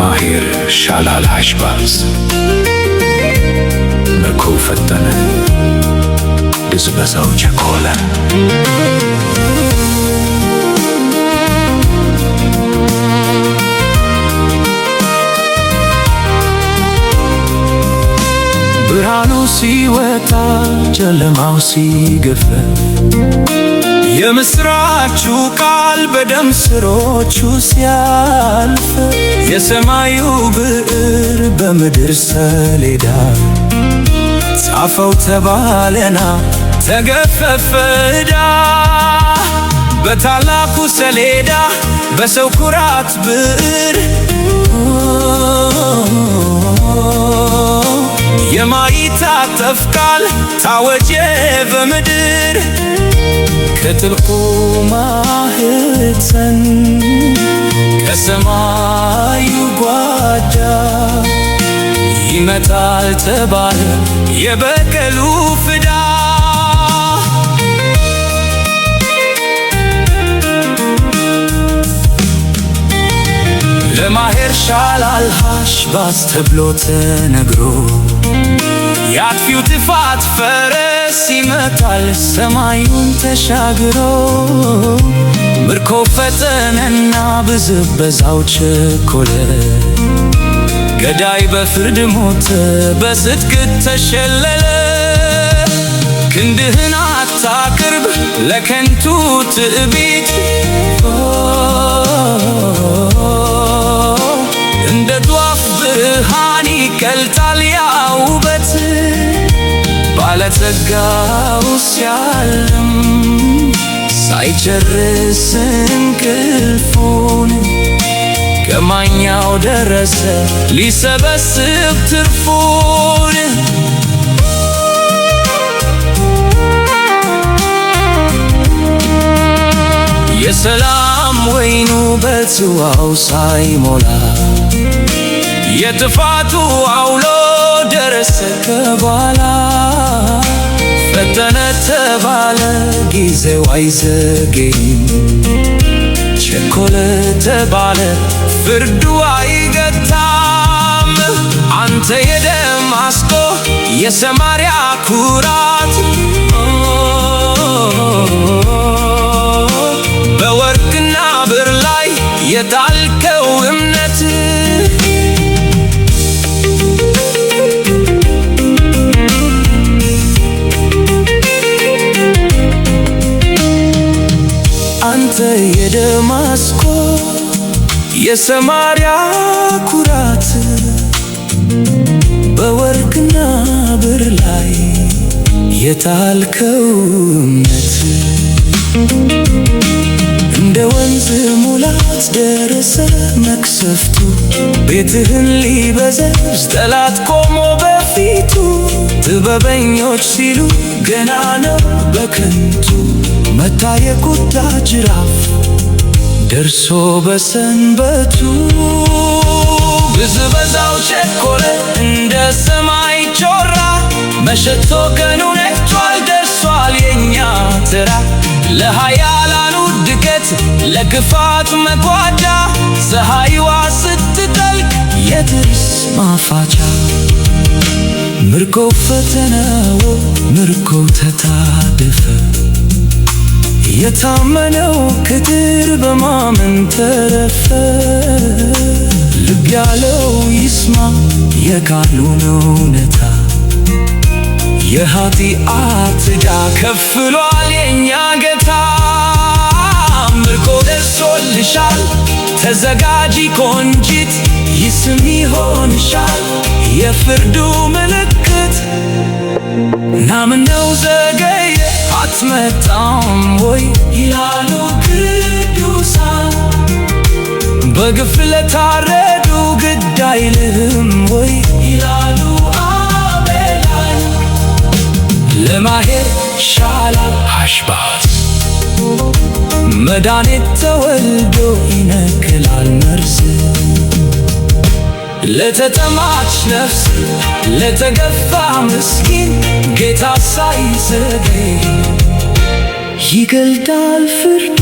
ለማሄር ሻላል አሽባዝ ምርኮ ፈጠነ ብዝበዛው ቸኮለ። ብርሃኑ ሲወጣ ጨለማው ሲገፈፍ የምስራቹ ቃል በደም ስሮቹ ሲያልፍ የሰማዩ ብዕር በምድር ሰሌዳ ጻፈው ተባለና ተገፈፈ ዕዳ በታላቁ ሰሌዳ በሰው ኩራት ብዕር የማይታጠፍ ቃል ታወጀ በምድር ከጥልቁ ማኅፀን ከሰማዩ ጓዳ ይመጣል ተባለ የበቀሉ ፍዳ። ለማሄር ሻላል አሽባዝ ተብሎ ተነግሮ የአጥፊው ጥፋት ፈረስ ይመጣል ሰማዩን ተሻግሮ ምርኮ ፈጠነና ብዝበዛው ቸኮለ። ገዳይ በፍርድ ሞተ በጽድቅ ተሸለለ። ክንድህን አታቅርብ ለከንቱ ትዕቢት እንደ ጧፍ ብርሃን ይቀልጣል ያ ውበት። ባለጸጋው ሲያልም ሳይጨርስ እንቅልፉን ቀማኛው ደረሰ ሊሰበስብ ትርፉን። የሰላም ወይኑ በጽዋው ሳይሞላ የጥፋቱ አውሎ ደረሰ ከኋላ። ፈጠነ ተባለ ጊዜው አይዘገይም፣ ቸኮለ ተባለ ፍርዱ አይገታም። አንተ የደማስቆ የሰማርያ ኩራት በወርቅና ብር ላይ የጣልከው እምነት አንተ የደማስቆ የሰማርያ ኩራት በወርቅና ብር ላይ የጣልከው እምነት እንደ ወንዝ ሙላት ደረሰ መቅሰፍቱ ቤትህን ሊበዘብዝ ጠላት ቆሞ በፊቱ። ጥበበኞች ሲሉ ገና ነው በከንቱ መታ የቁጣ ጅራፍ ደርሶ በሰንበቱ። ብዝበዛው ቸኮለ እንደ ሰማይ ጮራ መሸቶ ቀኑ ነግቷል ደርሷል የኛ ተራ። ለኃያላኑ ድቀት ለክፋት መጓዳ ፀሐይዋ ስትጠልቅ የጥርስ ማፋጫ። ምርኮ ፈተነው ምርኮ ተታደፈ የታመነው ቅጥር በማመን ተረፈ። ልብ ያለው ይስማ የቃሉን እውነታ የኃጢአት ዕዳ ከፍሏል የኛ ጌታ። ምርኮ ደርሶልሻል ተዘጋጂ ቆንጂት ይህ ስም ይሆንሻል የፍርዱ ምልክት። ናምነው ዘገየ አትመጣም ወይ ይላሉ ቅዱሳን። በግፍ ለታረዱ ግድ አይልህም ወይ ይላሉ አቤላን። ለማሄር ሻላል አሽባዝ መድኃኒት ተወልዶ ይነቅላል መርዝ። ለተጠማች ነፍስ ለተገፋ ምስኪን ጌታ ሳይዘገይ ይገልጣል ፍርዱ።